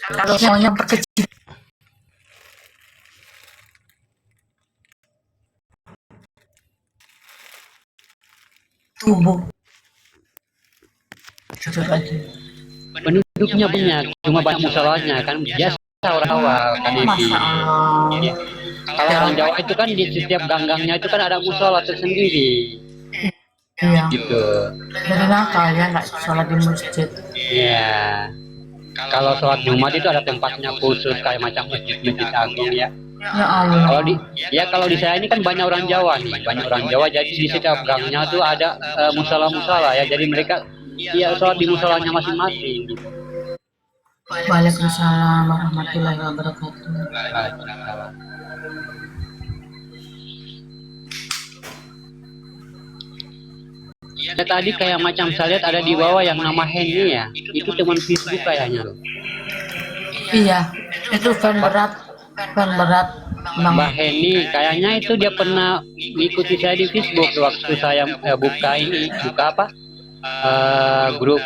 Kalau maunya perkecil tubuh, jujur aja. Penduduknya banyak, cuma banyak musolanya kan biasa orang awal kan Evi. Masya Allah. Ya. Kalau orang Jawa itu kan di setiap gang-gangnya itu kan ada musola tersendiri. Iya. Gitu. Dari nakal ya nggak sholat di masjid. Iya. Kalau sholat Jumat itu ada tempatnya khusus kayak macam masjid-masjid agung ya. Ya Allah. Kalau di saya ini kan banyak orang Jawa nih, banyak orang Jawa jadi di setiap gangnya tuh ada musola-musola ya. Jadi mereka ya sholat di musolanya masing-masing. Gitu. Waalaikumsalam warahmatullahi wabarakatuh. Ya tadi kayak macam saya lihat ada di bawah yang nama Henny ya, itu teman Facebook kayaknya loh. Iya, itu fan berat Mbak Henny, kayaknya itu dia pernah mengikuti saya di Facebook waktu saya buka apa grup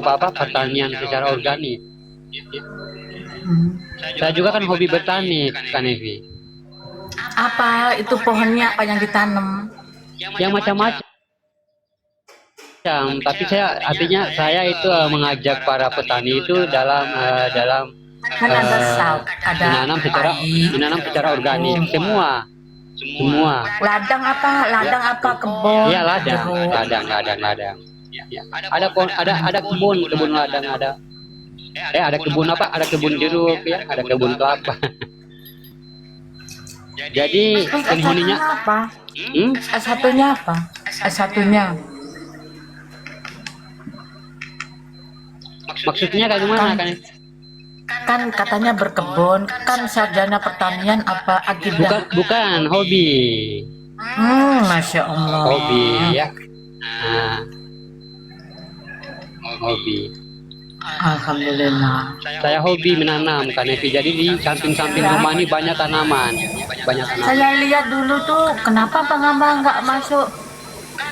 apa pertanian secara organik. Saya juga kan hobi bertani kan Evi. Apa itu pohonnya apa yang ditanam? Yang macam-macam. Tapi artinya saya itu mengajak para petani itu dalam Kan ada menanam secara organik semua. Ladang apa kebun? Iya ladang. Ya. Ada kebun ladang ada. Ada kebun apa? Ada kebun jeruk ya, ada kebun kelapa. Jadi penghuninya apa? S1-nya apa? S1-nya. Maksudnya kayak gimana kan? Kan katanya berkebun, kan sarjana pertanian apa akidah? Bukan, hobi. Masya Allah. Hobi ya. Hobi. Alhamdulillah. Saya hobi menanam kan Evi. Jadi di samping-samping rumah ini banyak tanaman. Saya lihat dulu tuh, kenapa Bang Amba nggak masuk?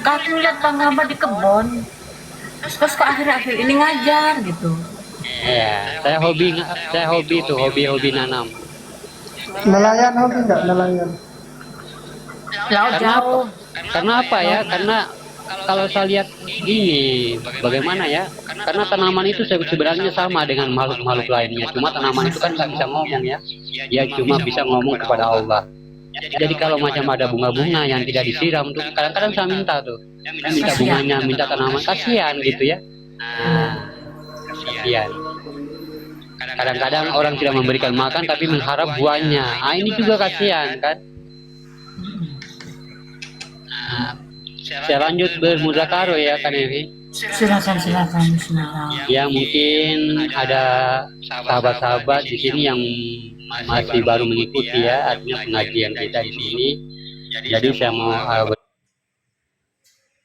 Kaki lihat Bang Amba di kebun. Terus ke akhir-akhir ini ngajar gitu. Ya, saya hobi nanam. Nelayan hobi nggak nelayan? Laut jauh. Karena apa ya? Karena kalau saya lihat gini, bagaimana ya? Karena tanaman itu sebenarnya sama dengan makhluk-makhluk lainnya. Cuma tanaman itu kan nggak bisa ngomong ya. Dia cuma bisa ngomong kepada Allah. Jadi kalau macam ada bunga-bunga yang tidak disiram tuh, kadang-kadang saya minta tuh, saya minta bunganya, minta tanaman, kasihan gitu ya. Kasihan. Kadang-kadang orang tidak memberikan makan tapi mengharap buahnya. Ini juga kasihan kan. Saya lanjut bermudzakarah ya kan Evi. Silakan. Bismillah. Ya mungkin ada sahabat-sahabat di sini yang masih baru mengikuti ya, artinya pengajian kita di sini. Jadi saya mau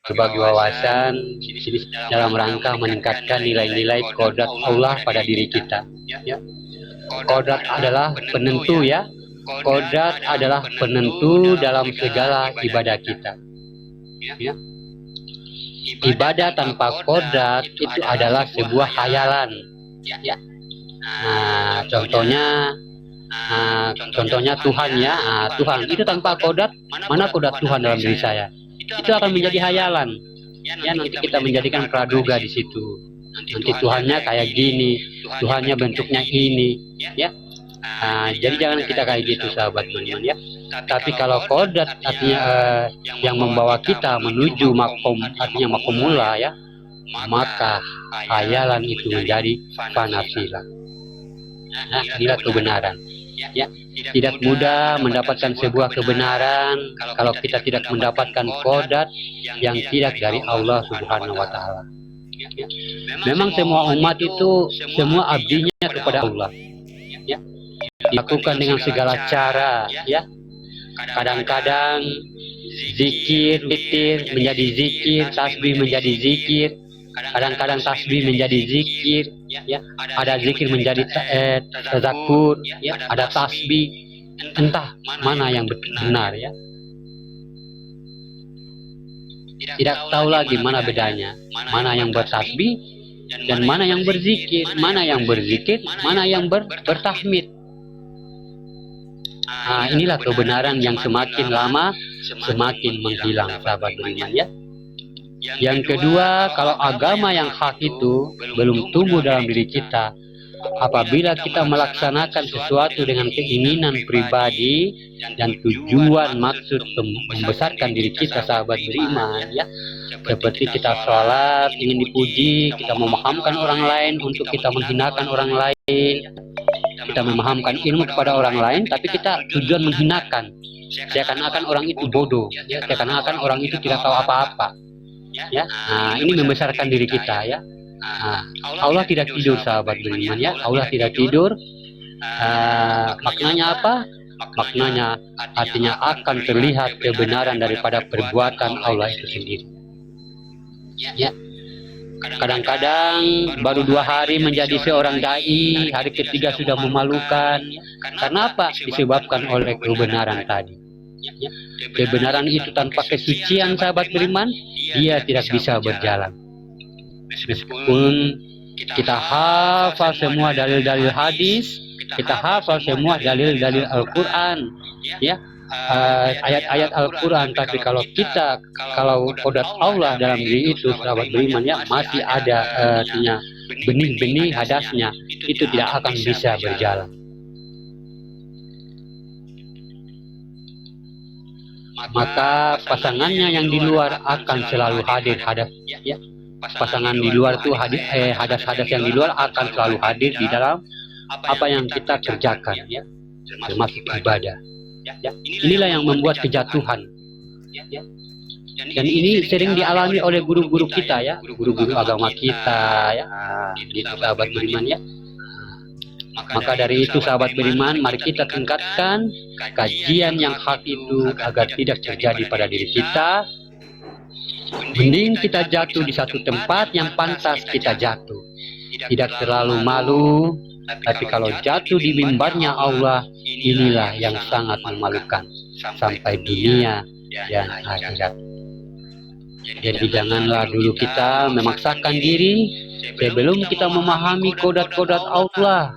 berbagi wawasan di sini dalam rangka meningkatkan nilai-nilai kodrat Allah pada diri kita. Ya. Kodrat adalah penentu ya. Kodrat adalah penentu dalam segala ibadah kita. Ya. Ibadah tanpa kodrat itu adalah sebuah khayalan. Ya. Contohnya Tuhan ya. Tuhan itu tanpa kodrat, mana kodrat Tuhan dalam diri saya? Itu akan menjadi khayalan. Ya nanti kita menjadikan praduga di situ. Nanti Tuhannya kayak gini, Tuhannya bentuknya ini, ya. Jadi jangan kita kayak gitu sahabat teman-teman ya. Tapi kalau kodrat artinya yang membawa kita menuju makom, artinya makomula ya, maka khayalan itu menjadi fanasila. Inilah kebenaran. Ya, tidak mudah mendapatkan sebuah kebenaran kalau kita tidak mendapatkan kodrat yang tidak dari Allah Subhanahu wa Ta'ala. Ya. Memang semua umat itu semua abdinya kepada Allah. Ya. Dilakukan dengan segala cara, ya. Kadang-kadang zikir menjadi zikir, tasbih menjadi zikir. Kadang-kadang tasbih menjadi zikir, ya. Ada zikir menjadi tazakur, ya. Ada tasbih, entah mana yang benar, ya. Tidak tahu lagi mana bedanya, mana yang bertasbih dan mana yang berzikir, mana yang bertahmid. Inilah kebenaran yang semakin lama semakin menghilang, sahabat beriman ya. Yang kedua, kalau agama yang hak itu belum tumbuh dalam diri kita, apabila kita melaksanakan sesuatu dengan keinginan pribadi dan tujuan maksud membesarkan diri kita, sahabat beriman ya, seperti kita sholat ingin dipuji, kita memahamkan orang lain untuk kita menghinakan orang lain, kita memahamkan ilmu kepada orang lain tapi kita tujuan menghinakan, seakan-akan orang itu bodoh ya, seakan-akan orang itu tidak tahu apa-apa ya. Ini membesarkan diri kita ya. Allah tidak tidur, sahabat beriman ya. Allah tidak tidur. Maknanya apa? Maknanya artinya akan terlihat kebenaran daripada perbuatan Allah itu sendiri ya. Kadang-kadang baru 2 hari menjadi seorang dai, hari ketiga sudah memalukan. Karena apa? Disebabkan oleh kebenaran tadi ya. Kebenaran itu tanpa kesucian, sahabat beriman, dia tidak bisa berjalan. Meskipun kita hafal semua dalil-dalil hadis, kita hafal semua dalil-dalil Al-Quran ya, ayat-ayat Al-Quran, tapi kalau kodrat Allah dalam diri itu, sahabat beriman ya, masih ada benih-benih hadasnya, itu tidak akan bisa berjalan. Maka pasangannya yang di luar akan selalu hadir hadas ya. Pasangan di luar itu hadas-hadas yang di luar akan selalu hadir di dalam apa yang kita kerjakan ya, termasuk ibadah ya. Inilah yang membuat kejatuhan ya. Dan ini sering dialami oleh guru-guru kita ya, guru-guru agama kita ya, gitu sahabat beriman ya. Maka dari itu, sahabat beriman, mari kita tingkatkan kajian yang hak itu agar tidak terjadi pada diri kita. Mending kita jatuh di satu tempat yang pantas kita jatuh, tidak terlalu malu. Tapi kalau jatuh di mimbarnya Allah, inilah yang sangat memalukan sampai dunia dan akhirat. Jadi janganlah dulu kita memaksakan diri sebelum kita memahami kodrat-kodrat Allah,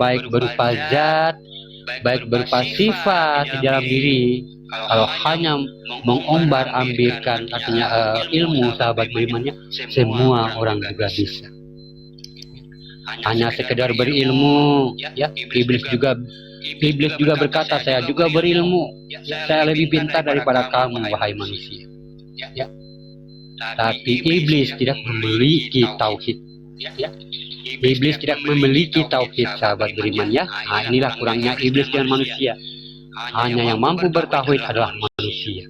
baik berupa zat, baik berupa sifat di dalam diri. Kalau hanya mengombar-ambirkan artinya ilmu, sahabat berimannya, semua orang juga bisa. Hanya sekedar berilmu ya, iblis juga berkata, saya juga berilmu, saya lebih pintar daripada kamu wahai manusia ya. Tapi iblis tidak memiliki tauhid ya. Iblis tidak memiliki tauhid, sahabat beriman ya. Inilah kurangnya iblis dan manusia. Hanya yang mampu bertauhid adalah manusia.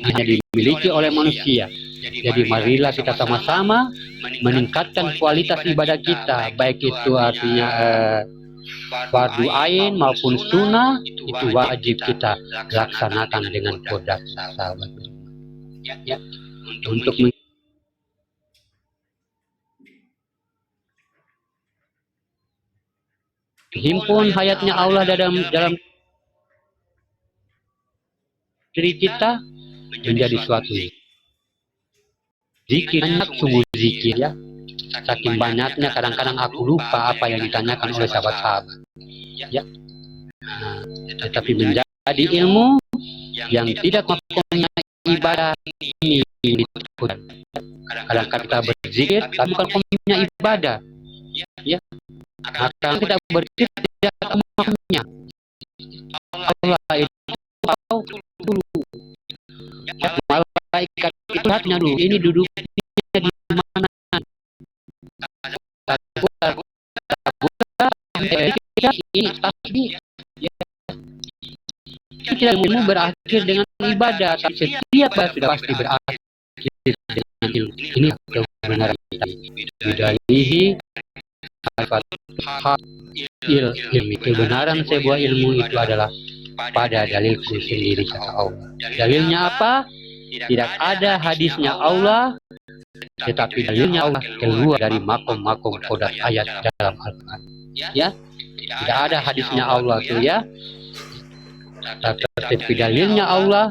Hanya dimiliki oleh manusia. Jadi marilah kita sama-sama meningkatkan kualitas ibadah kita, baik itu artinya fardu ain maupun sunnah, itu wajib kita laksanakan dengan kodrat, sahabat ya. Untuk himpun hayatnya Allah dalam diri kita menjadi suatu zikir, sungguh zikir ya. Saking banyaknya kadang-kadang aku lupa apa yang ditanyakan oleh sahabat-sahabat ya. Tetapi menjadi ilmu yang tidak mempunyai ibadah ini. Kadang-kadang kita berzikir tapi bukan punya ibadah ya. Maka kita berzikir tidak maknanya. Allah itu tahu dulu. Malaikat itu hatinya dulu. Ini duduknya di mana? Ini tasbih. Tidak ilmu berakhir dengan ibadah, tapi setiap sudah pasti berakhir dengan ilmu. Ini kebenaran kita. Bidalihi ilmi. Kebenaran sebuah ilmu itu adalah pada dalilku sendiri, kata Allah. Dalilnya apa? Tidak ada hadisnya Allah, tetapi dalilnya Allah keluar dari makom-makom kodrat ayat dalam Al-Quran ya. Tidak ada hadisnya Allah tuh ya, tetapi dalilnya Allah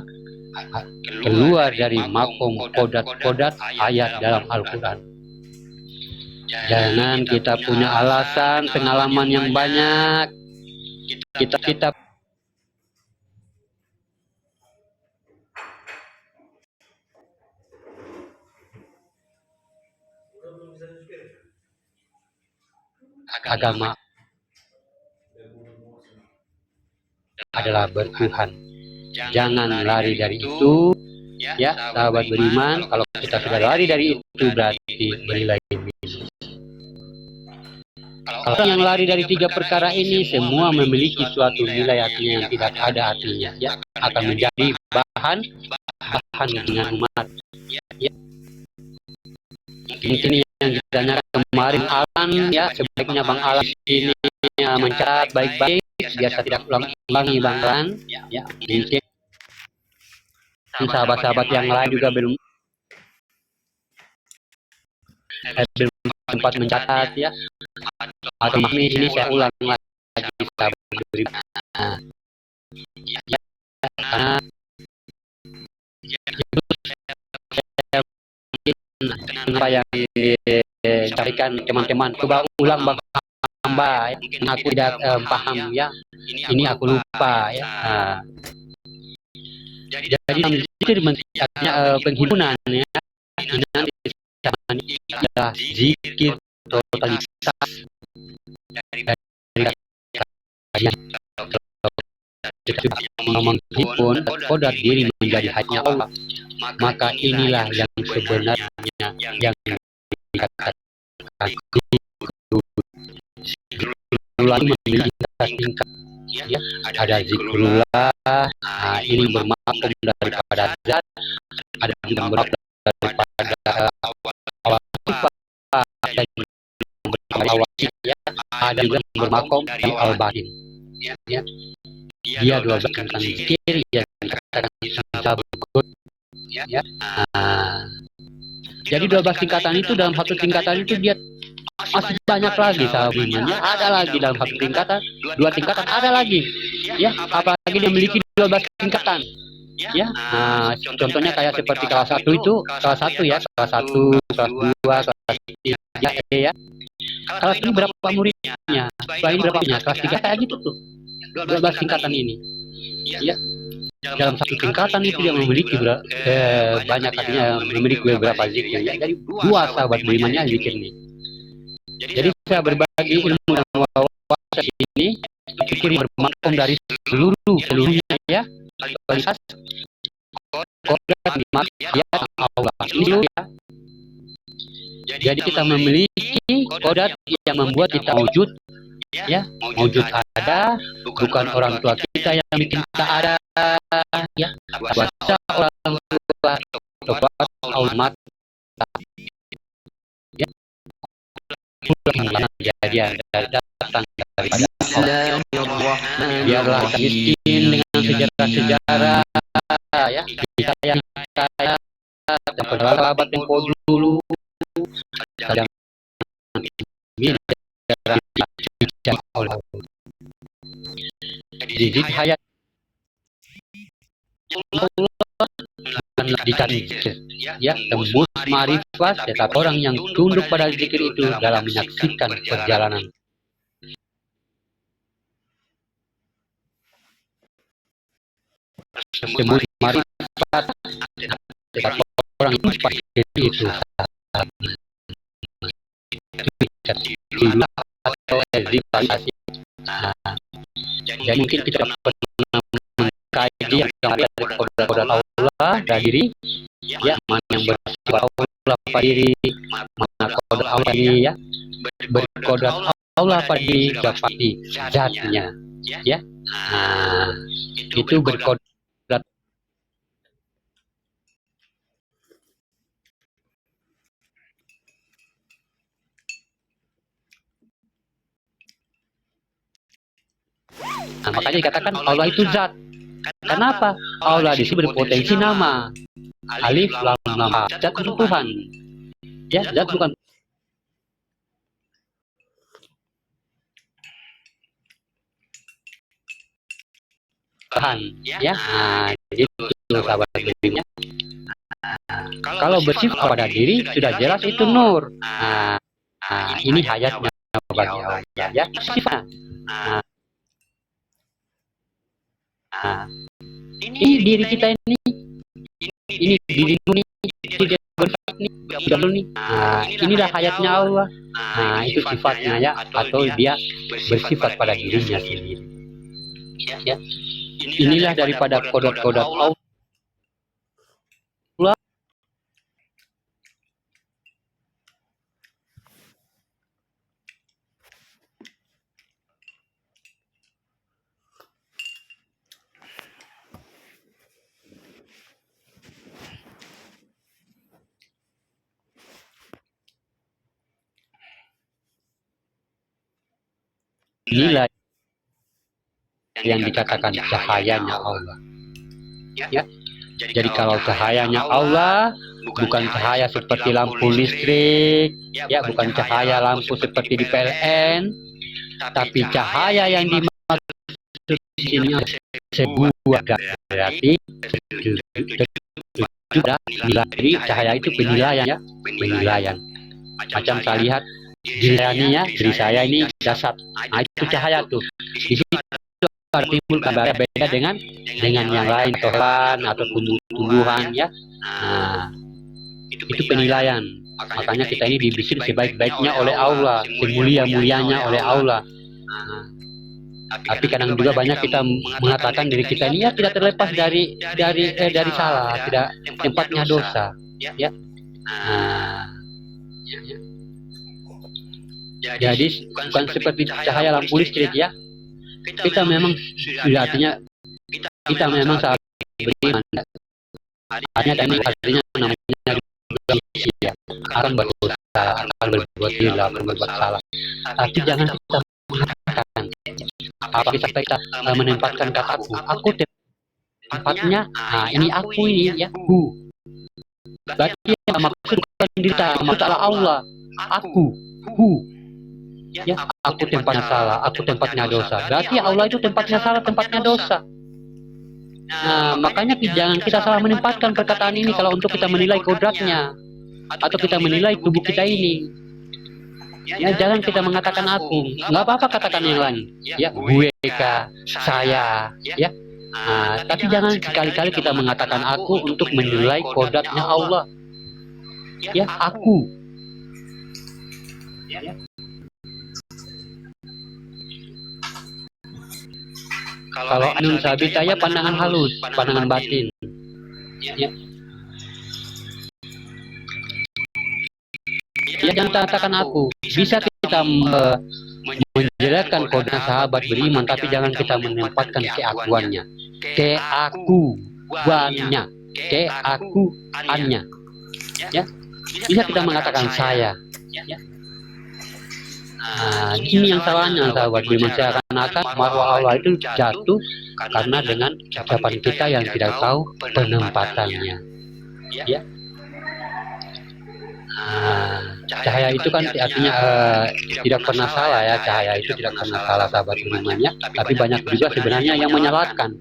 keluar dari makom kodrat ayat dalam Al-Quran Jangan kita punya alasan, pengalaman yang banyak. Kita agama adalah bertuhan. Jangan lari dari itu, ya sahabat beriman. Kalau kita sudah lari dari itu berarti bernilai minus. Kalau yang lari dari tiga perkara ini semua memiliki suatu nilai artinya yang tidak ada artinya, ya akan menjadi bahan dengan umat. Ya. Mungkin yang ditanyakan kemarin Alan, ya sebaiknya Bang Alan ini mencatat baik-baik biar saya tidak ulangi Bang Alan. Ya mungkin sahabat-sahabat yang lain juga belum sempat mencatat, ya. Atau ini saya ulang lagi sahabat beriman. Ya, karena apa yang dicarikan teman-teman, coba ulang Bang Hamba, ya. Aku tidak paham, ya. Ini aku lupa, ya. Jadi zikir artinya penghimpunan, ya. Ini adalah zikir totalitas dari kajian menghimpun kodrat diri menjadi hanya Allah, maka inilah yang sebenarnya yang dikatakan zikrullah memiliki tingkat, ya. Ada zikrullah, ini bermakom daripada zat, ada juga bermakom daripada awal sifat, ya. Ada juga bermakom dari al-batin, ya. Dia 12 tentang zikir yang dikatakan sabut, ya. Jadi 12 tingkatan itu, dalam satu tingkatan itu dia masih banyak lagi sahabatnya. Ada lagi dalam satu tingkatan, 2 tingkatan ada lagi, ya. Apalagi dia memiliki 12 tingkatan, ya. Contohnya kayak seperti kelas 1 itu, kelas 1, ya, kelas 1, kelas 2, kelas 3, ya. Kelas ini berapa muridnya? Setelah ini berapa muridnya? Kelas 3 kayak gitu tuh. 12 tingkatan ini, ya. Dalam satu tingkatan itu dia memiliki banyak, artinya memiliki beberapa zikir, ya. Jadi 2 sahabat berimannya zikir ini. Jadi saya berbagi ilmu dan wawasan ini, zikir bermakom dari seluruhnya, ya. Kualitas kodrat nikmat, ya, Allah ini, ya. Jadi kita memiliki kodrat yang membuat kita wujud, ya. Wujud ada, bukan orang tua kita yang bikin kita ada, ya. Kuasa orang tua, kuasa Allah, ya. Kejadian datang daripada Allah. Biarlah miskin dengan sejarah-sejarah, ya. Kita yang kaya dan sahabat yang dulu sedang didik hayat dicari, ya, tembus marifat. Tetapi orang yang tunduk pada zikir itu dalam menyaksikan perjalanan tembus marifat. Tetapi orang yang pasti itu atau edukasi. Jadi mungkin kita pernah mengkaji yang ada kodrat Allah dari diri, ya, mana yang bersifat Allah pada diri, mana kodrat Allah ini, ya, berkodrat Allah pada diri dapati zatnya, ya. Itu berkodrat. Makanya dikatakan Allah itu zat. Kenapa? Allah di sini berpotensi nama. Alif lam nama. Zat itu Tuhan. Ya, zat bukan Tuhan. Ya. Jadi itu sahabat beriman. Kalau bersifat pada diri sudah jelas itu nur. ini hayatnya bagi Allah, ya. Sifat. Nah, ini diri kita ini dirimu nih, tidak bersifat nih, dulu nih. Nah, inilah hayatnya Allah. Nah, itu sifatnya ya, atau dia bersifat pada dirinya sendiri. Ya, inilah daripada kodrat-kodrat Allah. Inilah yang dikatakan cahayanya Allah. Ya. Jadi kalau cahayanya Allah bukan cahaya seperti lampu listrik, ya, bukan cahaya lampu seperti di PLN, tapi cahaya yang dimaksud di sini sebuah berarti sudah nilai. Cahaya itu penilaian, ya, penilaian. Macam saya lihat diri saya ini jasad, nah itu cahaya tuh. Di situ ada timbul gambar beda dengan yang lain, tolan atau tumbuhan, ya. Nah, itu penilaian. Makanya kita ini dibikin sebaik-baiknya oleh Allah, semulia-mulianya oleh Allah. Nah, tapi kadang juga banyak kita mengatakan diri kita ini ya tidak terlepas dari salah, tidak tempatnya dosa, ya. Nah, jadi bukan seperti cahaya lampu listrik, ya. Kita memang sudah, artinya kita memang saat beriman, artinya namanya manusia akan berdosa, akan berbuat gila, akan berbuat salah. Tapi jangan kita mengatakan, apalagi sampai kita menempatkan kata aku tempatnya, nah ini aku ini, ya, berarti yang maksud bukan diri kita, maksud Allah, aku, ya, aku tempatnya salah, aku tempatnya dosa. Berarti Allah itu tempatnya salah, tempatnya dosa. Nah, makanya jangan kita salah menempatkan perkataan ini kalau untuk kita menilai kodratnya atau kita menilai tubuh kita ini. Ya, jangan kita mengatakan aku, nggak apa-apa katakan yang lain, ya, gue, saya, ya. Nah, tapi jangan sekali-kali kita mengatakan aku untuk menilai kodratnya Allah, ya, aku. Kalau anun sabitaya pandangan halus, pandangan batin, ya. Ya, jangan katakan aku. Bisa kita menjelaskan kodrat sahabat beriman, tapi jangan kita menempatkan keakuannya, keakuannya, keakuannya, ya. Bisa kita mengatakan saya, ya. Nah, ini yang salahnya sahabat beriman, seakan-akan bahwa Allah itu jatuh karena dengan ucapan kita yang tidak tahu penempatannya, ya. Nah, cahaya itu kan artinya tidak pernah salah, ya. Cahaya itu tidak pernah salah sahabat berimannya, tapi banyak juga sebenarnya yang menyalahkan,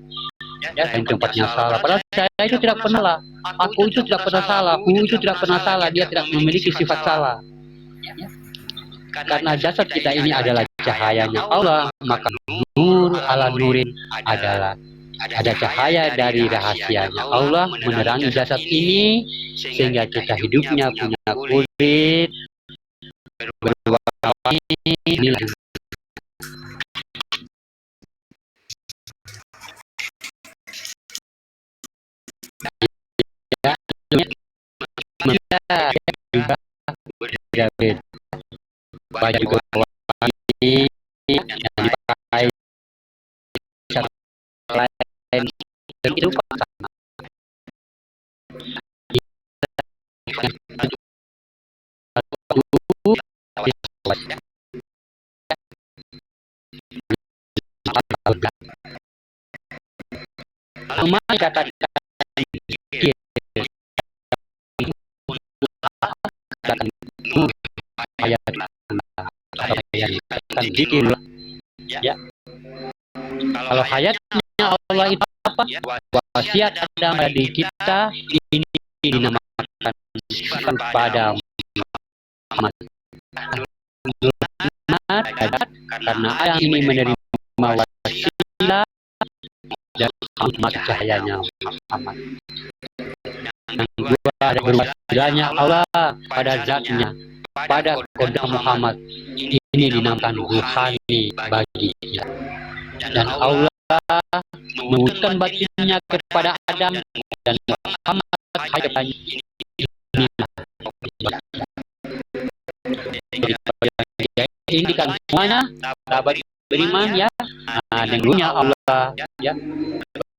ya, yang tempatnya salah. Padahal cahaya itu tidak pernah salah, aku itu tidak pernah salah, itu tidak pernah salah, dia tidak memiliki sifat salah. Karena jasad kita ini adalah cahayanya Allah, maka nur ala nurin adalah ada cahaya dari rahasianya Allah menerangi jasad ini sehingga kita hidupnya punya kulit berwarna-warni. Inilah juga berbeda. Baju warni yang dipakai lain itu sama. Rumah katakan ayat yang zikir, ya. Kalau hayatnya Allah itu apa? Wasiat ada di kita ini dinamakan pada Muhammad. karena ayat ini menerima wasilah dan Muhammad cahayanya Muhammad. Yang kedua ada berwasilahnya Allah pada zatnya, pada kode Muhammad. Ini dinamakan ruhani bagi kita. Dan Allah mengutuskan batinnya kepada Adam dan Muhammad hanya ini kan semuanya sahabat beriman ya. Nah, dengannya Allah ya.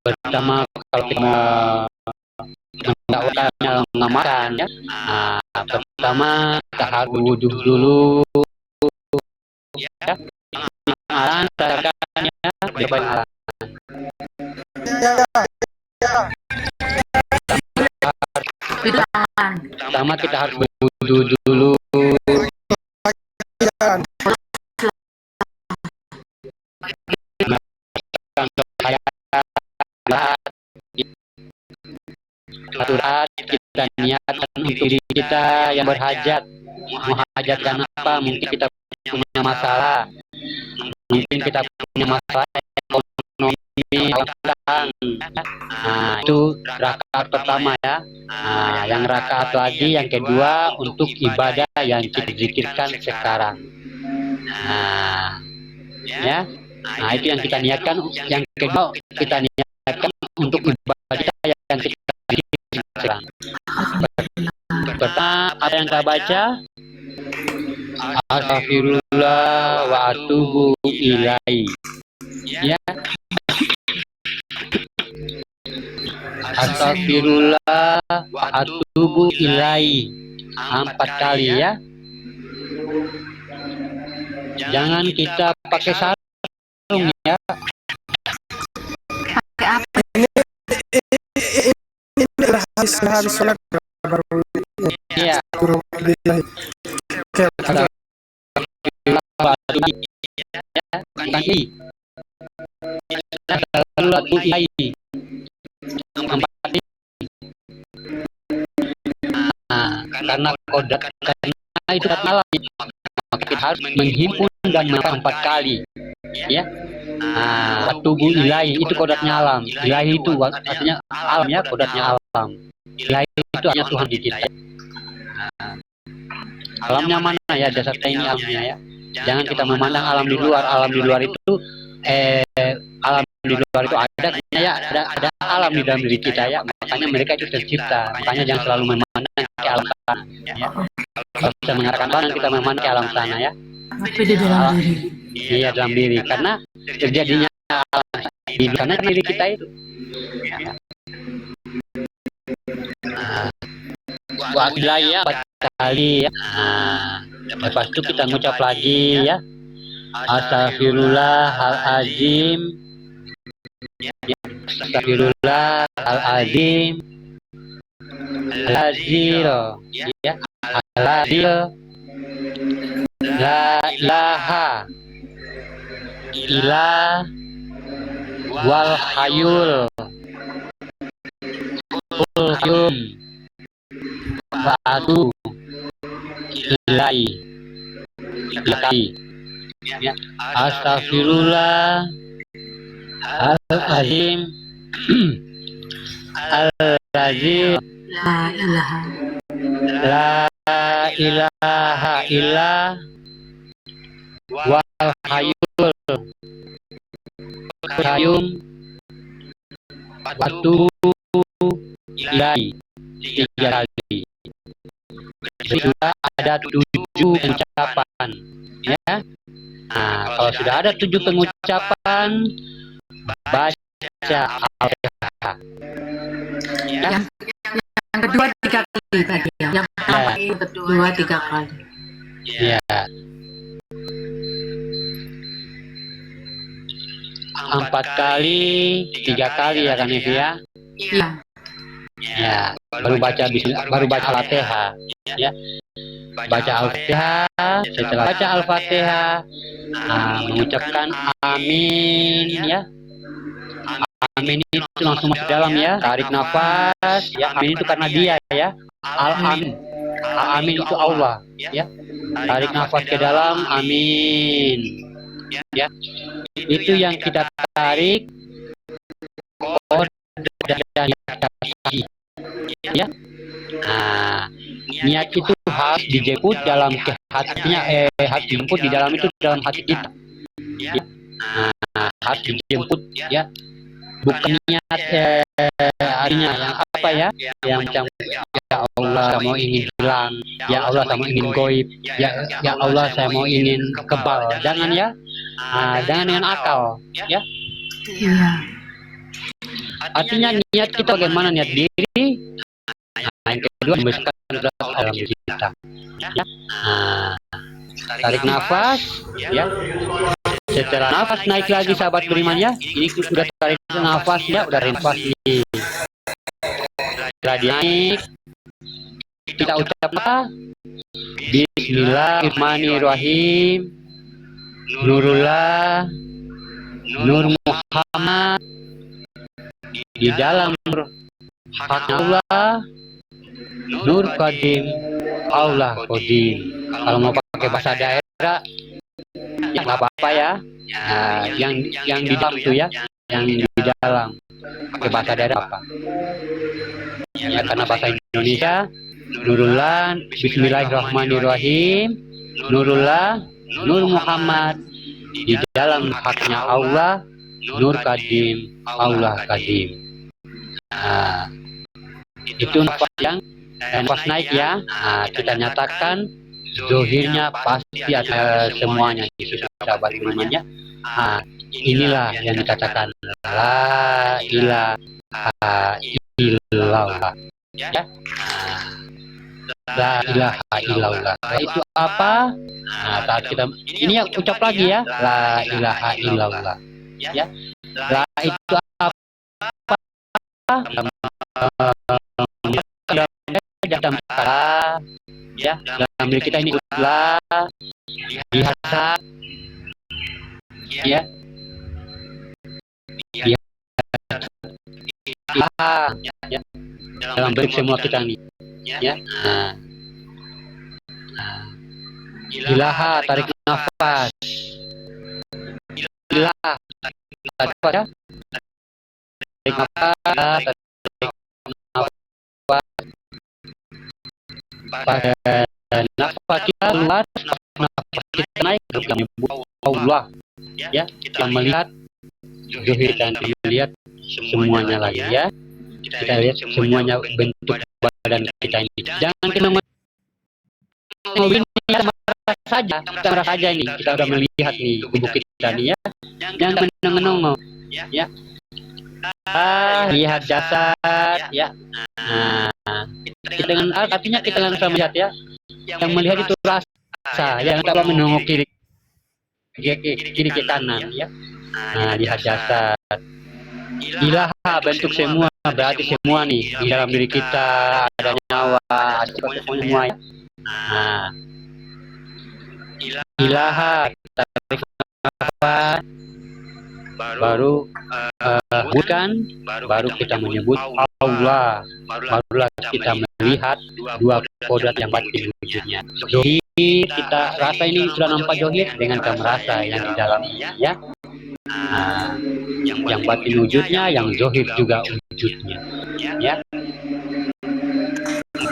Pertama kalau kita mendakwakannya mengamalkan ya. Nah, pertama kita harus wudhu dulu ya. Amalan terakannya berbaik. Pertama kita harus berwudhu dulu. Surat kita niatkan untuk diri kita yang berhajat. Menghajatkan apa? Mungkin kita punya masalah. Mungkin kita punya masalah ekonomi. Nah, itu rakaat pertama ya. Nah, yang rakaat lagi yang kedua untuk ibadah yang kita zikirkan sekarang. Nah, ya. Nah, itu yang kita niatkan. Yang kedua kita niatkan untuk ibadah kita yang kita zikirkan sekarang. Pertama apa yang kita baca? Astaghfirullah wa atubu ilaihi. Ya. Astaghfirullah wa atubu ilaihi. 4 kali ya. Jangan kita pakai sarung ya. Pakai apa? Habis sholat baru Iya. Karena kodat karena itu malam maka kita harus menghimpun dan melakukan 4 kali ya. Tubuh ilahi itu kodatnya alam. Ilahi itu artinya alam ya, kodatnya alam. Ilahi itu hanya Tuhan di kita. Alamnya mana ya, dasar kita ini alamnya ya. Jangan kita memandang alam di luar. Alam di luar itu alam di luar itu ada ya, ada alam di dalam diri kita ya. Makanya mereka itu tercipta. Makanya jangan selalu memandang ke alam sana ya. Kalau kita mengarahkan pandang kita memandang ke alam sana ya. Tapi di dalam diri. Iya, dalam diri, karena terjadinya alam di sana diri kita itu. Wakilah ya 4 kali ya. Lepas itu kita ngucap lagi ya. Astaghfirullahaladzim. Astaghfirullahaladzim. Al-Azil ya. Al-Azil. La ilaha illa wal hayul qayyum wa atu ilai ya. Astaghfirullah al-azim al-azim la ilaha illa wal hayyul qayyum waktu ilai 3 kali. Sudah ada 7 pengucapan ya. Kalau sudah ada 7 pengucapan baca Al-Fatihah ya. Yang kedua 3 kali tadi ya. Yang pertama yang kedua 3 kali. Ya. 4 kali, 3 kali ya kan Ivi ya? Iya. Ya, baru baca Al-Fatihah ya. Baca Al-Fatihah, setelah baca Al-Fatihah mengucapkan amin ya. Amin itu langsung masuk dalam ya, tarik nafas ya. Amin itu karena dia ya. Al-amin. Amin itu Allah, ya. Tarik nafas ke dalam, amin. Ya. Itu yang kita tarik, dan ya. Nah, niat itu harus dijemput dalam ke hatinya, harus dijemput di dalam itu dalam hati kita. Ya. Nah, harus dijemput, ya. Bukan niat artinya yang apa ya? Yang macam ya Allah saya mau ingin hilang, ya Allah saya mau ingin goib, ya Allah saya mau ingin kebal. Jangan ya. Jangan dengan akal, ya. Iya. Artinya niat kita bagaimana, niat diri. Yang kedua membesarkan dalam diri kita. Ya. Tarik nafas, ya. Setelah nafas naik lagi sahabat beriman, ya. Ini sudah tarik nafas, ya, udah nafas nih. Setelah naik, kita ucapkan Bismillahirrahmanirrahim. Nurullah, Nur Muhammad di dalam hak Allah, Nur Qadim, Allah Qadim. Kalau mau pakai bahasa daerah, ya nggak apa-apa ya. Yang di dalam tuh ya, yang di dalam pakai bahasa daerah apa? Ya karena bahasa Indonesia, Nurullah, Bismillahirrahmanirrahim, Nurullah, Nur Muhammad di dalam haknya Allah, Nur Qadim, Allah Qadim. Itu nafas yang nafas naik ya. Kita nyatakan zohirnya pasti ada semuanya di situ sahabat imannya. Inilah yang dikatakan la ilaha illallah, ya. La ilaha illallah. Itu apa? Saat kita ini ya ucap lagi ya, la ilaha illallah, ya. La itu apa? Dalam kata, ya, dalam diri kita ini la biasa, ya. Ya. Dalam bentuk semua kita ini, ya. Ilaha, tarik nafas. Ilaha, tarik nafas, ya. Tarik nafas, pada nafas kita keluar, nafas kita naik, kita menyebut Allah, ya. Kita melihat zohir dan melihat semuanya lagi, ya. Kita lihat semuanya bentuk badan kita ini. Jangan kita merasa saja, kita merasa saja ini. Kita sudah melihat nih tubuh kita nih, ya. Jangan menengok, ya. Lihat jasad, ya. Kita dengan artinya kita dengan bisa melihat, ya. Yang melihat itu rasa, yang tak menengok kiri ke kanan, ya. Lihat jasad. Ilaha bentuk semua, berarti semua nih di dalam diri kita ada nyawa, ada semua, ya. Ilaha, tarik nafas, baru baru kita menyebut Allah, barulah kita melihat dua kodrat yang batin wujudnya. Zohir kita rasa ini sudah nampak zohir dengan kita merasa yang di dalamnya, ya. Yang batin wujudnya, yang zohir juga wujudnya, ya.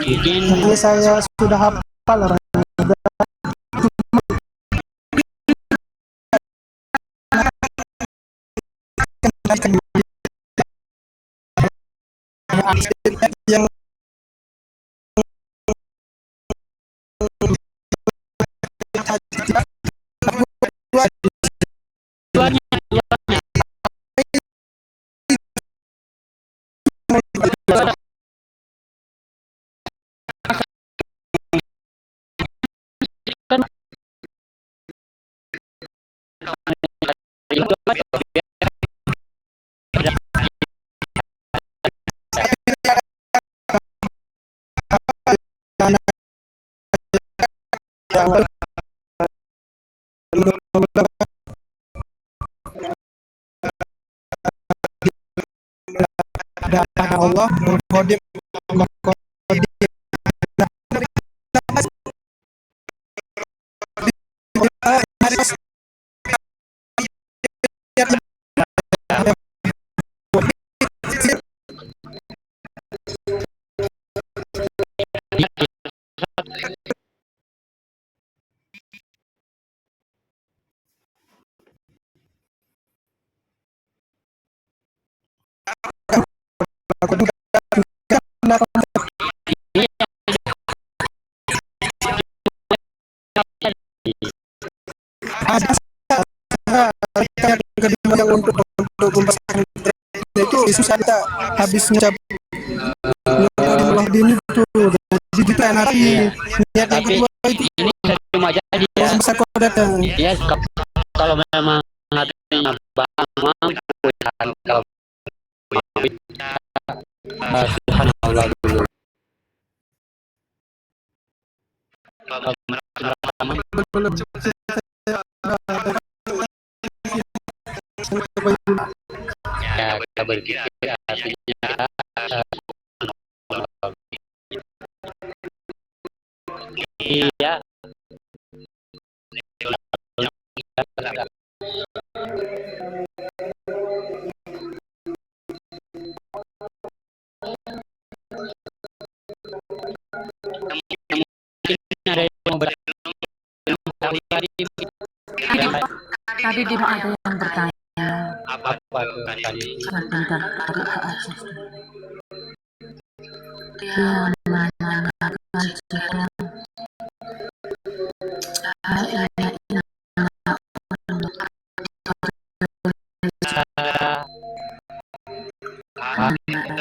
Mungkin saya sudah hafal orang. Yang Allah, Nur Qadim, Allah Qadim. aku juga kenapa ada yang kedua yang untuk pembahasan itu susah kita habis ngucap Allah dini itu jadi kita nanti niat yang Tapi kedua itu ini cuma jadi ya. besar kodatnya Ya kalau memang hatinya mampu ya, kalau subhanallah dulu. Kalau merasa belum ya kita berpikir artinya iya ada yang mau Tadi dia ada yang bertanya. apa tuh tadi Bentar, tarik ke atas. Dia menanyakan sekarang.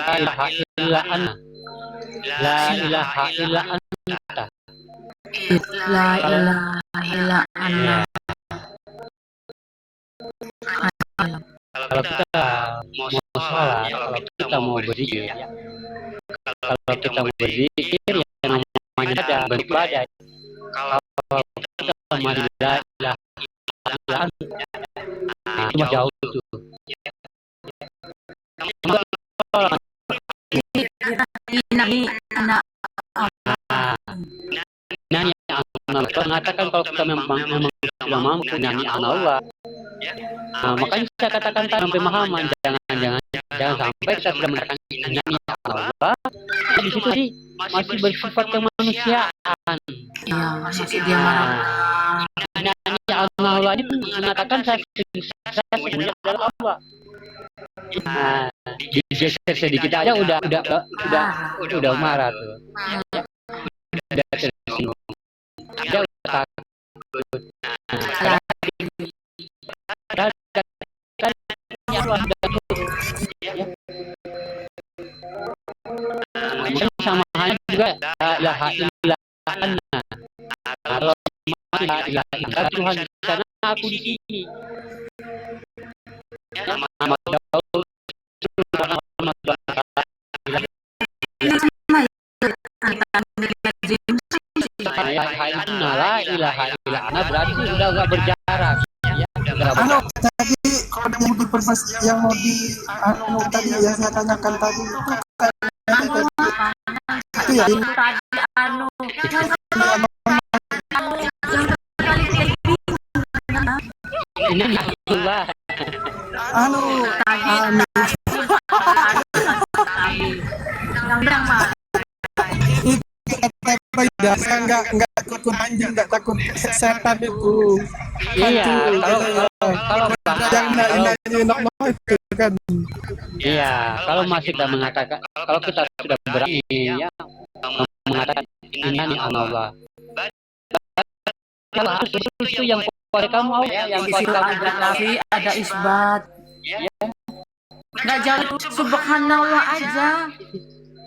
la ilaha illa anta la ilaha illa anta La ilaha illa anta. kalau kita mau sholat kalau kita mau berzikir kalau kita mau berzikir ya namanya ada beribadah kalau kita masih la ilaha illa anta itu mah jauh tuh Ini anak nani Allah mengatakan kalau kita memang sudah mampu nani Allah. Nah, makanya saya katakan tadi pemahaman jangan sampai kita sudah menerangkan nani Allah. Di situ sih masih bersifat kemanusiaan. ya masih dia marah. Nani Allah ini mengatakan saya sebenarnya adalah Allah. Nah, digeser sedikit aja udah marah tuh. Udah tersinggung. Dia udah takut. Mungkin sama halnya juga la ilaha illa anta. Kalau la ilaha illa Tuhan di sana aku di sini. Nama Daud la ilaha illa anta berarti sudah enggak berjarak. Ya, udah enggak berjarak. tadi kalau yang dipermas yang mau di tadi yang saya tanyakan tadi itu itu ya ini Tadi anu Ini Allah. anu anu yang bilang mah itu kata beda saya nggak takut anjing nggak takut setan itu Iya, kalau yang enak itu kan iya, kalau masih kita mengatakan kalau kita sudah berani ya mengatakan ini Allah. Kalau itu yang kepada kamu Allah yang di kepada situ kamu ada nafi, ada isbat. Nggak jauh subhanallah aja.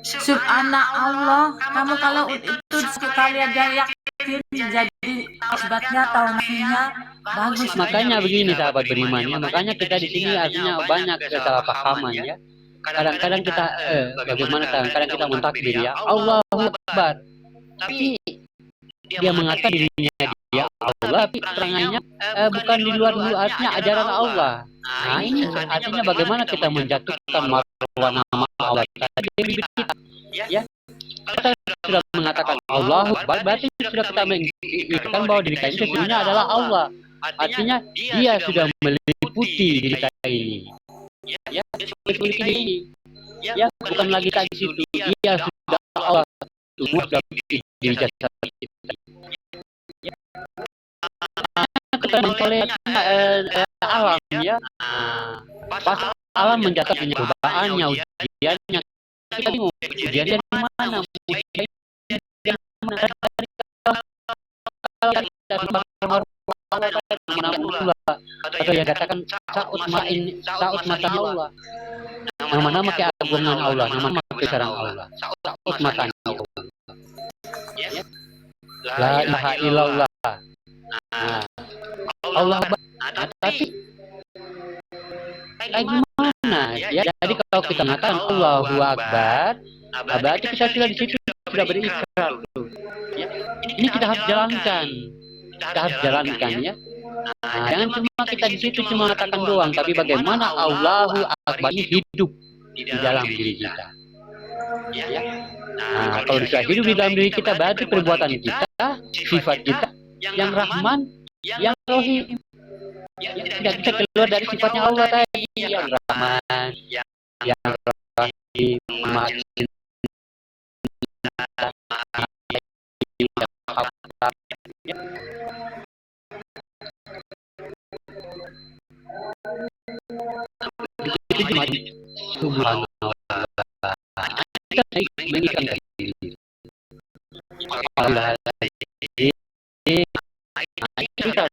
Subhanallah. Kamu kalau itu sekali aja yakin jadi isbatnya atau nafinya bagus. Makanya begini sahabat beriman ya, makanya kita di sini artinya banyak kesalahpahaman ya. Kadang-kadang kita bagaimana kadang-kadang kita mentakbir ya Allahu Akbar. Tapi dia mengatakan dirinya dia Allah, tapi terangannya bukan di luar artinya ajaran Allah. Nah ini artinya bagaimana kita menjatuhkan marwah nama Allah tadi bibir kita ya. Kita sudah mengatakan Allahu Akbar, berarti sudah kita mengatakan bahwa diri kita ini sesungguhnya adalah Allah. Artinya dia sudah meliputi diri kita ini. Ya, meliputi diri ini. Ya, bukan lagi tadi situ. Dia sudah Allah. Semua sudah di jasad kita. Ya. Kita melihat alam ya. Pas alam mencatat pencobaannya, ujiannya, kita bingung ujian dari mana, ujian dari mana. Kalau kita mana pula atau yang katakan saut mata Allah, nama-nama keagungan Allah, nama-nama kebesaran Allah, saut matanya Allah. La ilaha illallah. Nah, Allah tapi kayak gimana ya? Jadi kalau kita mengatakan Allahu Akbar, berarti kita sudah di situ sudah berikrar tuh. Ya. Ini kita harus jalankan. Kita harus jalankan ya. Nah, jangan cuma kita di situ cuma mengatakan doang, tapi bagaimana Allahu Akbar ini hidup di dalam diri kita. Ya. Nah, kalau bisa hidup di dalam diri kita, berarti perbuatan kita, sifat kita yang Rahman, yang Rohim. Tidak bisa keluar dari sifatnya Allah tadi, yang Rahman, yang Rohim, makin itu cuma subhanallah. Kita mengikat diri. Allah kita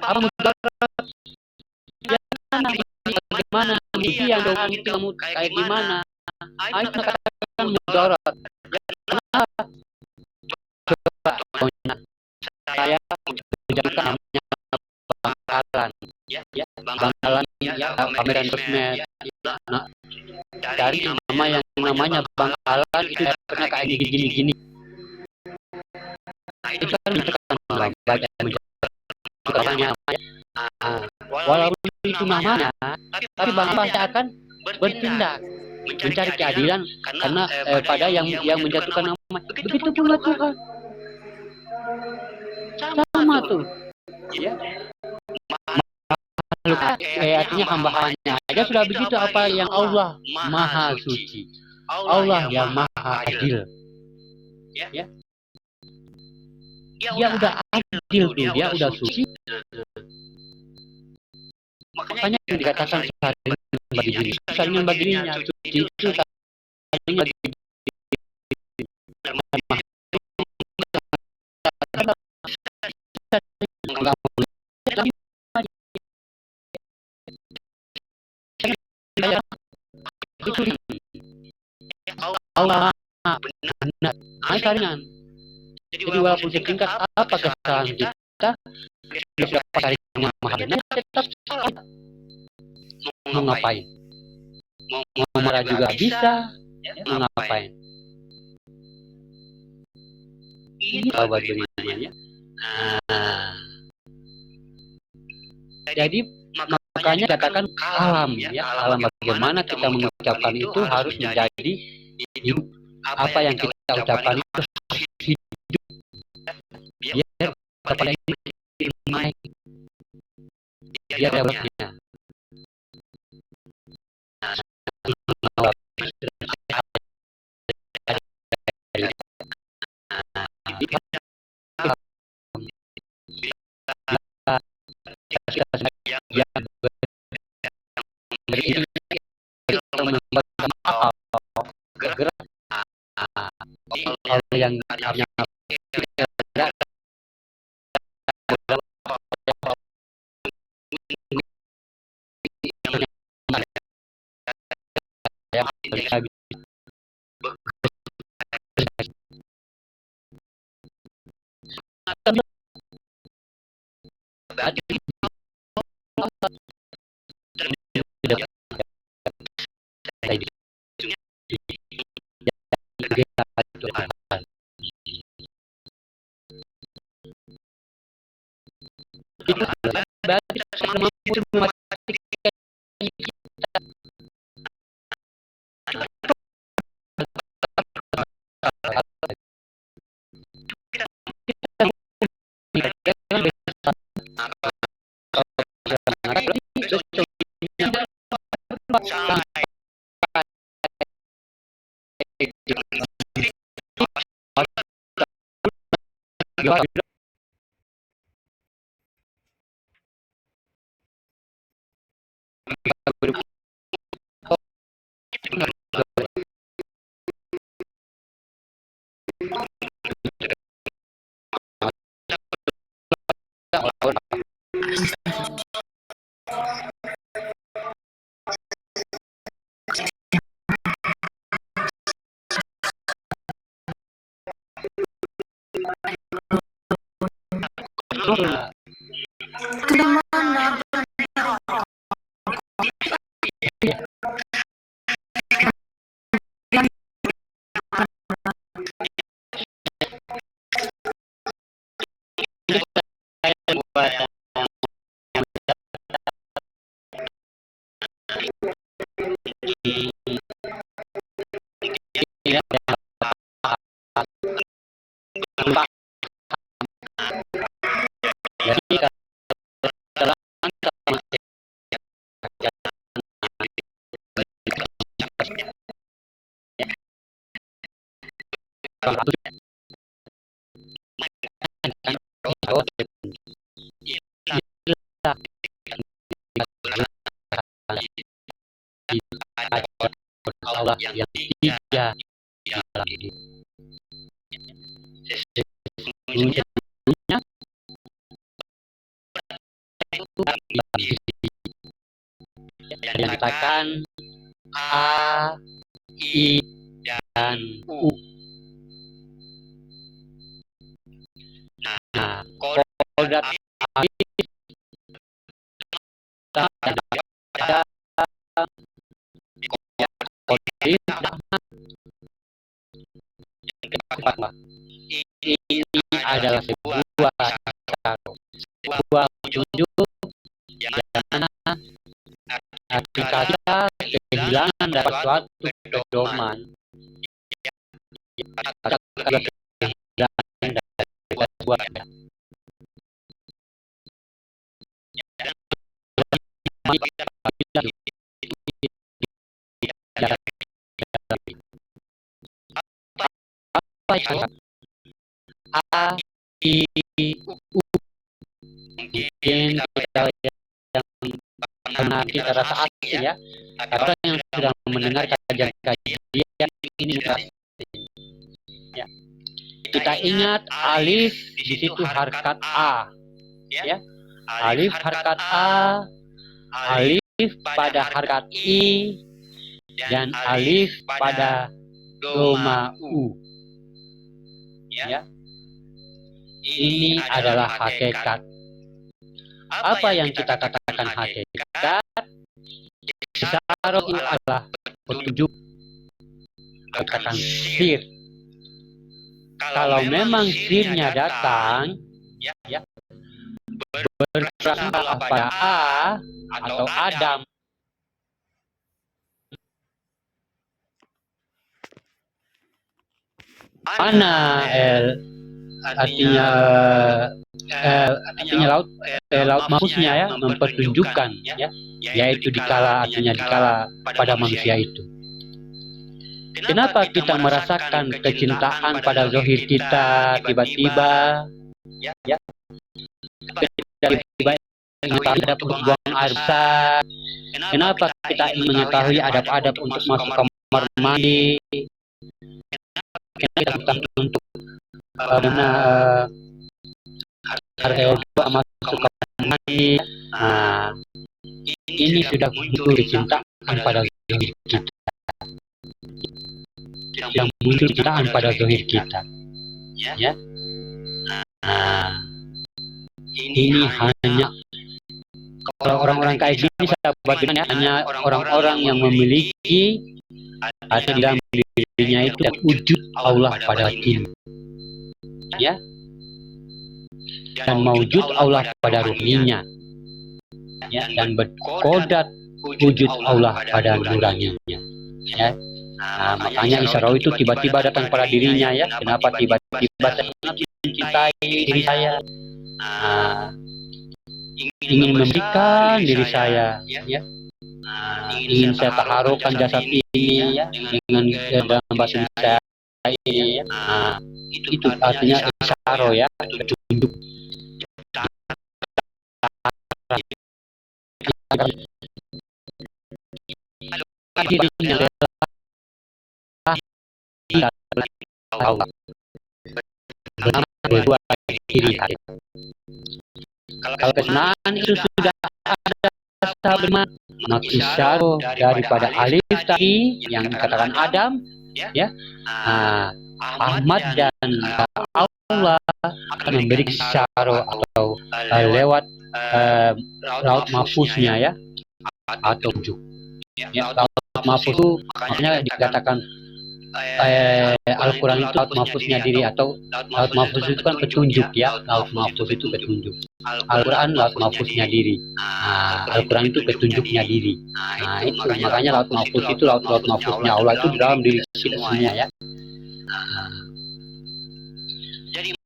apa mudarat ya, bagaimana yang doang itu kamu kayak gimana ayo katakan mudarat coba saya menjadikan namanya bangkalan bangkalan ya pameran sosmed nah, dari nama yang namanya bangkalan itu pernah kayak gini itu kan menunjukkan banyak namanya walaupun itu namanya tapi bangsa pasti akan bertindak mencari keadilan karena pada yang menjatuhkan nama. Begitu pula Tuhan sama tuh ya. Artinya hamba-hambanya aja sudah begitu, apa yang Allah maha suci, Allah yang maha adil ya. Dia udah adil tuh, dia udah suci. Makanya yang dikatakan saling bagi diri, saling bagi dirinya suci itu saling bagi diri. Allah benar, saringan. Jadi walaupun setingkat apa kesalahan kita, sudah saringan yang maha benar, tetap salah. Mau ngapain? Mau marah juga bisa, mau ngapain? Ini obat berimannya. Jadi makanya katakan alam ya, alam bagaimana kita mengucapkan itu harus menjadi hidup. Apa yang kita ucapkan itu hidup. Biar kepada ini baik. Biar dalamnya. Yang berarti mampu mematikan Kemana? Allah yang tiga dalam diri. Sesungguhnya yang dikatakan A, I, dan U. Nah, kodrat alif ada ini adalah sebuah petunjuk yang mana arti kata kehilangan dapat suatu pedoman kata kehilangan dari sebuah apa itu A, I, U. Mungkin kita yang pernah kita rasa asing ya, orang yang sudah mendengar kajian-kajian ini ya. Kita ingat alif di situ harkat A ya, alif harkat A, alif pada harkat I, dan alif pada doma U ya. Ini adalah hakikat. Apa yang kita katakan hakikat? Isyarah itu adalah petunjuk, katakan sir. Kalau memang sirnya datang ya, berasal pada A atau Adam. Mana artinya laut mahfuznya ya, mempertunjukkan ya, yaitu dikala, artinya dikala pada manusia itu. Kenapa kita merasakan kecintaan pada zahir kita tiba-tiba ya, tiba-tiba ada buang air besar? Kenapa kita ingin mengetahui adab-adab untuk masuk kamar mandi? Kenapa kita untuk harga masuk kamar mandi? Nah, ini sudah muncul kecintaan pada zahir kita, yang muncul kecintaan pada zahir kita ya. Nah, ini hanya kalau orang-orang kayak gini sahabat ya, hanya orang-orang yang memiliki atau di dalam dirinya itu dan wujud Allah pada diri ya, dan mewujud Allah pada ruhnya ya, dan berkodat wujud Allah pada nuraninya ya. Nah, makanya Isra itu tiba-tiba datang pada dirinya ya. Kenapa tiba-tiba saya mencintai diri saya? Nah, ingin memberikan diri saya ya. Ingin saya taharukan jasad ini ya, dengan dalam bahasa saya ini ya. Itu artinya isyaro ya, petunjuk. Dirinya Allah berbuat diri. Kalau kesenangan itu sudah ada sahabat, maka isyaro daripada alif tadi yang dikatakan Adam ya, Ahmad dan Allah akan memberi isyaro atau lewat laut mahfuznya ya, atau tujuh ya. Laut mahfuz itu makanya dikatakan Al-Quran itu laut mahfuznya diri, atau laut mahfuz itu kan petunjuk ya. Laut mahfuz itu petunjuk, Al-Quran laut mahfuznya diri. Al-Quran itu petunjuknya diri. Itu makanya laut mahfuz itu laut mahfuznya Allah itu di dalam diri kita semua ya.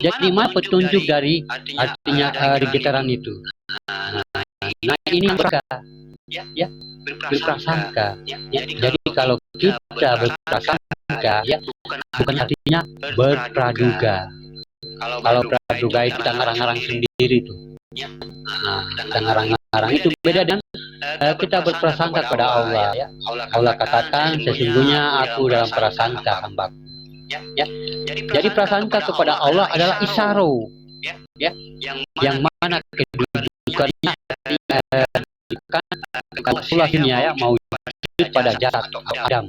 Jadi mana petunjuk dari artinya di getaran itu. Nah ini mereka ya berprasangka ya. Jadi kalau kita berprasangka ya, bukan artinya berpraduga. Kalau praduga itu kita ngarang-ngarang sendiri tuh. Kita ngarang-ngarang itu beda dengan kita berprasangka kepada Allah ya. Allah katakan sesungguhnya aku dalam prasangka hamba ya. Jadi prasangka kepada Allah adalah isyaro ya, yang mana kedudukannya kalkulasinya ya mau pada jasad Adam.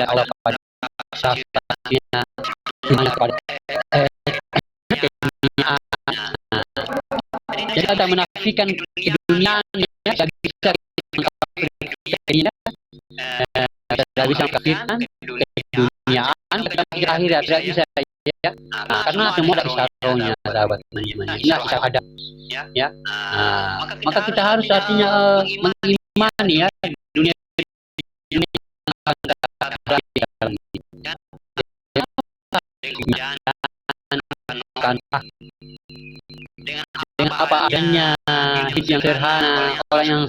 Allah pada sasarannya pada jadi kita menafikan keduniaan ya, tidak bisa tidak bisa mengkafirkan keduniaan kita akhirat, tidak bisa ya, karena semua ada isyarohnya sahabat teman-teman. Ini isyarat ada ya. Maka kita harus artinya mengimani ya dunia ini dengan apa adanya, hidup yang sederhana, orang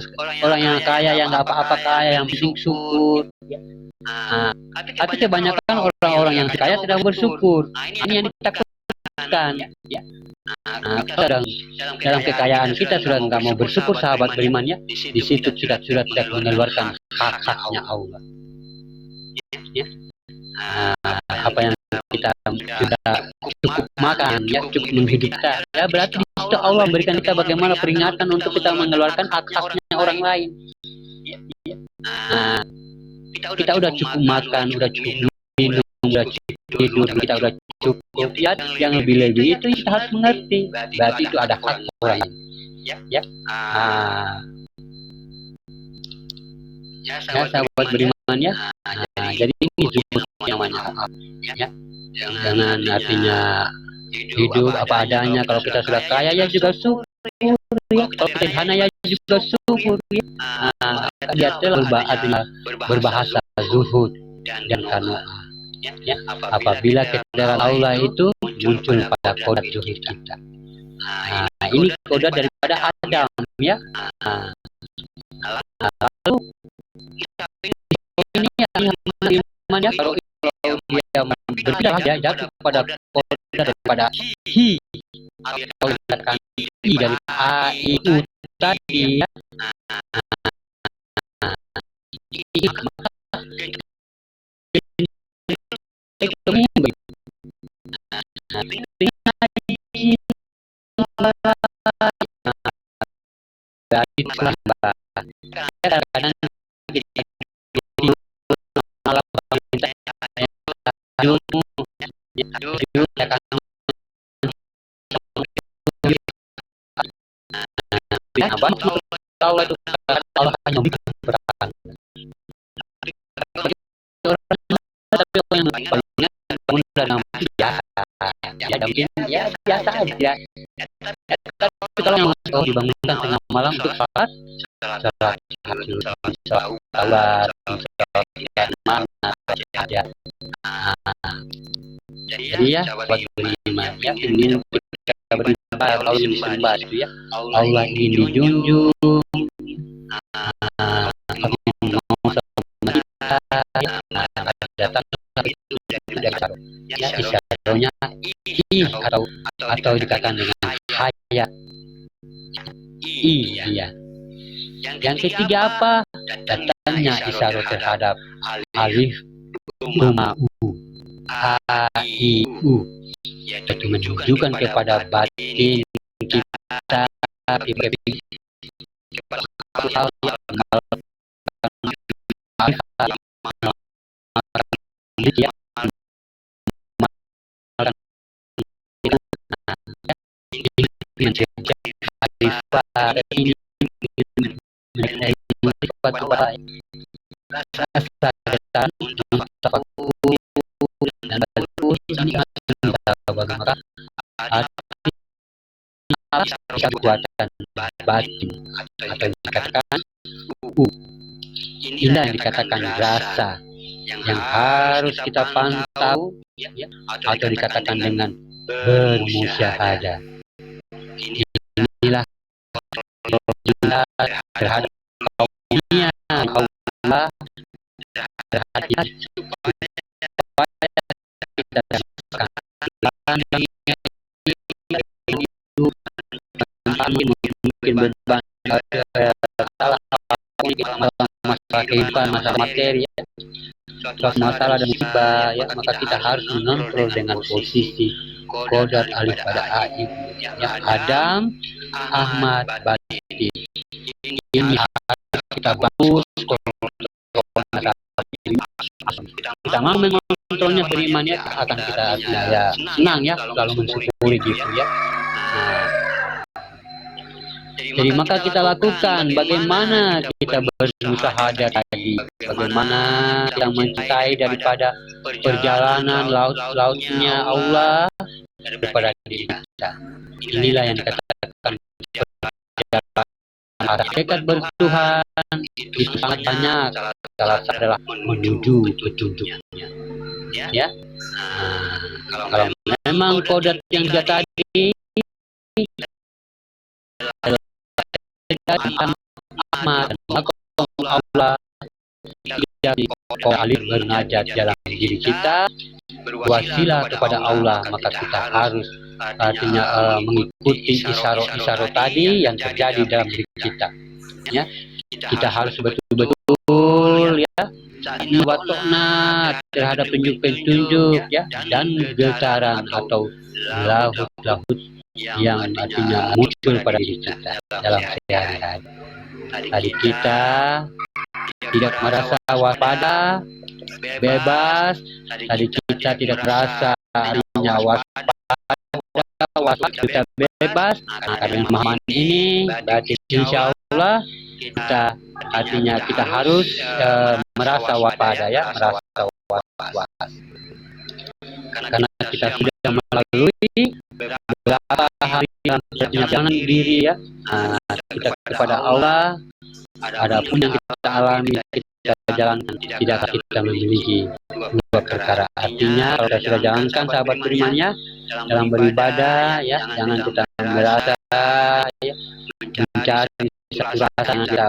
yang kaya yang nggak apa-apa kaya, yang penting syukur. Tapi kebanyakan orang-orang yang kaya tidak bersyukur. Ini yang ditakutkan. Ya. Dalam kekayaan kita sudah nggak mau bersyukur sahabat beriman ya. Di situ sudah tidak mengeluarkan hak-haknya Allah. Ya. Apa yang kita sudah cukup makan ya, cukup menghidupkan ya, berarti di situ Allah memberikan kita bagaimana peringatan untuk kita mengeluarkan hak-haknya orang lain ya. Kita udah cukup makan, udah cukup minum, udah cukup tidur, kita udah cukup ya, yang lebih-lebih itu kita harus mengerti berarti itu ada hak orang lain ya. Ya sahabat beriman ya. Jadi ini zuhud namanya ya. Jangan artinya hidup apa adanya. Kalau kita sudah kaya ya juga syukur ya. Kalau kita sederhana ya juga syukur ya. Dia telah berbahasa zuhud dan qanaah ya. Apabila kesadaran Allah itu muncul pada kodrat zuhud kita. Ini kodrat daripada Adam ya. Lalu ini yang menerimanya kalau dia berpindah ya jatuh pada kodrat daripada hi, kalau dikatakan i dari a itu tadi ya. Kadang-kadang Allah hanya memberikan tapi orang yang bangun dalam biasa ya mungkin ya biasa aja. Tapi kalau yang dibangunkan tengah malam untuk salat mana saja. Jadi ya buat beriman ya, ini kita beriman Allah disembah itu ya. Allah ingin dijunjung, mau sama kita, datang itu dari isyarat. Ya, isyaratnya atau dikatakan dengan hayat. Iya. Yang ketiga apa? Datangnya isyarat terhadap alif, koma, u, a, i, u. Itu menunjukkan kepada batin kita hal yang kekuatan batin atau dikatakan inilah yang dikatakan rasa yang harus kita pantau ya, atau dikatakan dengan bermusyahadah. Inilah terhadap kaum dunia Allah terhadap supaya kita mungkin beban salah masalah kehidupan, masalah materi ya. Suatu masalah dan musibah ya, maka kita harus mengontrol dengan posisi kodrat alif pada aib ya. Adam, Ahmad, Batin ini harus kita bagus kita mau mengontrolnya beriman ya, akan kita ya senang ya kalau mensyukuri gitu ya. Jadi maka kita lakukan bagaimana kita bermusyahadah tadi, bagaimana kita mencintai daripada perjalanan lautnya Allah kepada diri kita. Inilah yang dikatakan hakikat bertuhan itu sangat banyak. Salah satu adalah menuju petunjuknya. Ya, kalau memang kodrat yang dia tadi Ahmad Allah dari alif bernajat dalam diri kita wasilah kepada Allah, maka kita harus artinya mengikuti isyarat tadi yang terjadi dalam diri kita ya. Kita harus betul-betul ya watokna terhadap petunjuk ya, dan getaran atau lahut yang artinya muncul pada diri kita dalam sehari-hari. Tadi kita tidak merasa waspada, bebas. Tadi kita tidak merasa artinya waspada, kita bebas. Karena pemahaman ini berarti insya Allah kita artinya kita harus merasa waspada ya, merasa was-was. Karena kita sudah melalui beberapa hari dalam perjalanan diri ya, kita kepada Allah. Adapun yang kita alami, kita jalankan, tidak kita memiliki dua perkara. Artinya kalau kita sudah jalankan sahabat berimannya dalam beribadah ya, jangan kita merasa ya, mencari satu rasa yang kita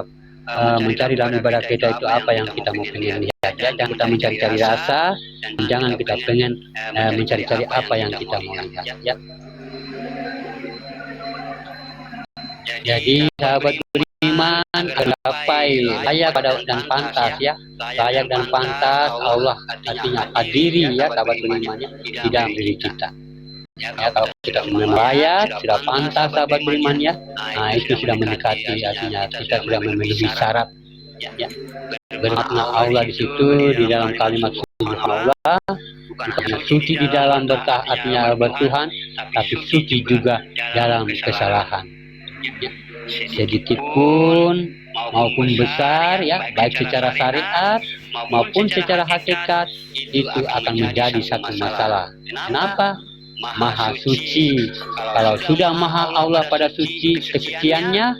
mencari dalam ibadah kita itu apa yang kita mau pengen lihat ya. Jangan kita mencari-cari rasa, dan jangan kita pengen mencari-cari apa yang kita mau lihat ya. Jadi sahabat beriman tercapai layak dan pantas ya, layak dan pantas Allah artinya hadiri ya sahabat berimannya di dalam diri kita. Ya, kalau kita sudah layak, sudah pantas sahabat beriman ya, itu sudah mendekati artinya kita sudah memenuhi syarat ya. Bermakna Allah di situ di dalam kalimat subhanallah bukan suci di dalam artinya bertuhan, tapi suci juga dalam kesalahan. Ya. Sedikit pun maupun besar ya, baik secara syariat maupun secara hakikat itu akan menjadi satu masalah. Kenapa? Maha suci. Kalau sudah maha Allah pada suci kesuciannya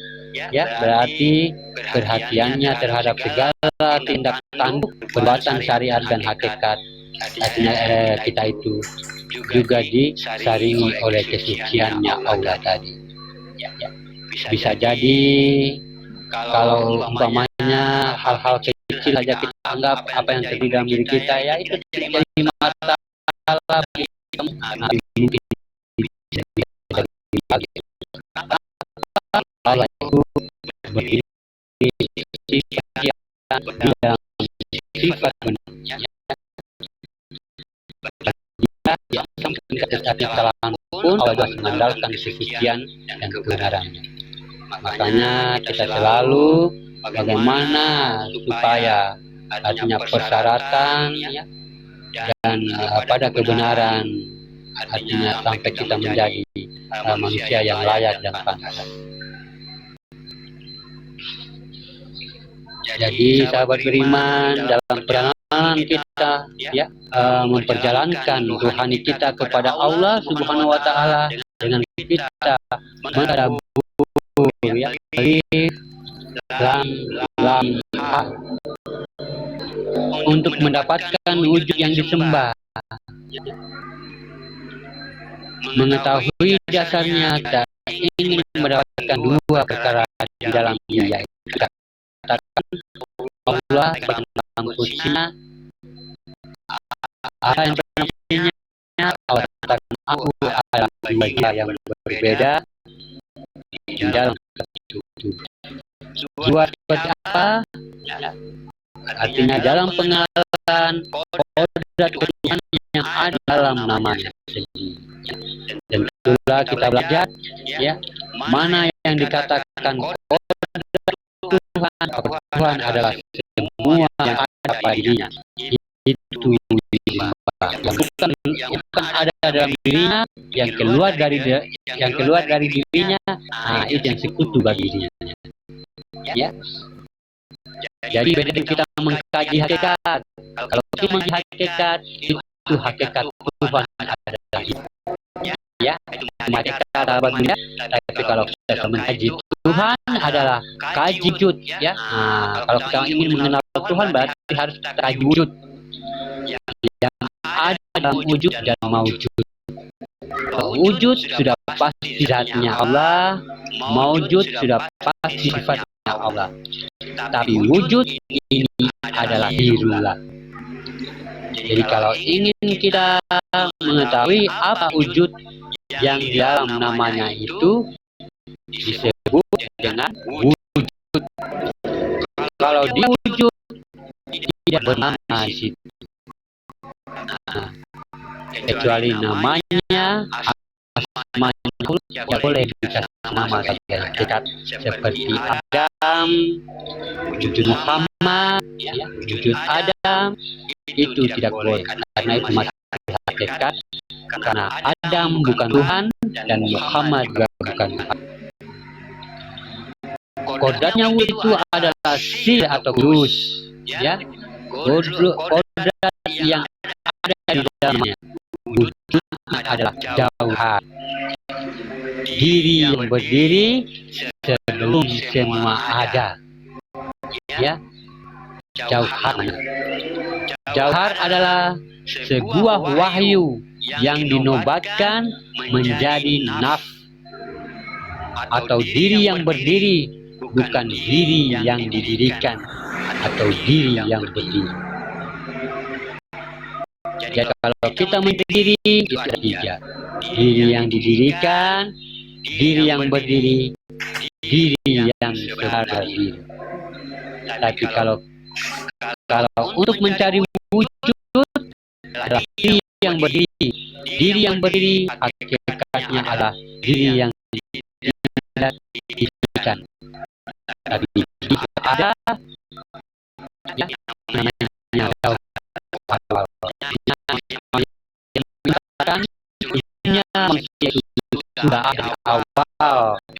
ya, berarti perhatiannya terhadap segala tindak tanduk perbuatan syariat dan hakikat artinya kita itu juga disaringi oleh kesuciannya Allah tadi. Ya. Bisa jadi kalau umpamanya hal-hal kecil saja kita anggap apa yang terjadi dalam diri kita, ya itu tidak jadi masalah bagi kita. Mungkin bisa jadi Allah itu berdiri yang sifat benar. Yang setiap kesalahan pun Allah juga mengandalkan kesucian dan kebenarannya. Makanya kita selalu bagaimana supaya artinya persyaratan ya, dan pada kebenaran, artinya sampai kita menjadi manusia yang layak dan pantas. Jadi sahabat beriman, dalam perjalanan kita ya memperjalankan rohani kita kepada Allah Subhanahu wa taala dengan kita mentadabbur ya lam untuk mendapatkan wujud yang disembah, mengetahui dasarnya kita ingin mendapatkan dua perkara di dalam dia. Kita katakan Allah dalam kursinya, Allah yang bernamanya, Allah katakan aku adalah dua yang berbeda di dalam itu. Dua seperti apa? Artinya dalam pengenalan kodrat Tuhan yang ada dalam namanya sendiri. Dan itulah kita belajar ya mana yang dikatakan kodrat Tuhan. Tuhan adalah semua yang ada pada dirinya. Itu yang bukan ada dalam dirinya, yang keluar dari dirinya, itu yang sekutu bagi dirinya. Ya. Jadi beda kita mengkaji hakikat. Kalau kita mengkaji hakikat, itu hakikat Tuhan adalah ya, hakikat sahabat dunia. Tapi kalau kita mengkaji Tuhan adalah kaji wujud ya. Kalau kita ingin mengenal Tuhan berarti harus kaji wujud yang ada dalam wujud dan maujud. Wujud sudah pasti zatnya Allah, maujud sudah pasti sifatnya Allah. Tapi wujud ini adalah dirullah. Jadi kalau ingin kita mengetahui apa wujud yang di dalam namanya itu disebut dengan wujud. Kalau dia wujud tidak bernama di situ. Kecuali namanya ya boleh dikasih nama saja dekat seperti Adam, wujud Muhammad, ya, wujud Adam itu tidak boleh karena itu masih hakikat, karena Adam bukan Tuhan dan Muhammad juga bukan Tuhan. Kodratnya itu adalah sir atau kudus, ya, kodrat yang ada di dalamnya. Wujud adalah jauhar, diri yang berdiri sebelum semua ada. Ya, jauhar adalah sebuah wahyu yang dinobatkan menjadi nafs atau diri yang berdiri, bukan diri yang didirikan atau diri yang berdiri. Jadi kalau kita mendiri itu ada tiga: diri yang didirikan, diri yang berdiri, diri yang sebenarnya diri. Tapi kalau untuk mencari wujud adalah diri yang berdiri. Diri yang berdiri hakikatnya adalah diri yang didirikan. Tapi jika ada ya namanya jauh awal. Manusia itu sudah ada awal.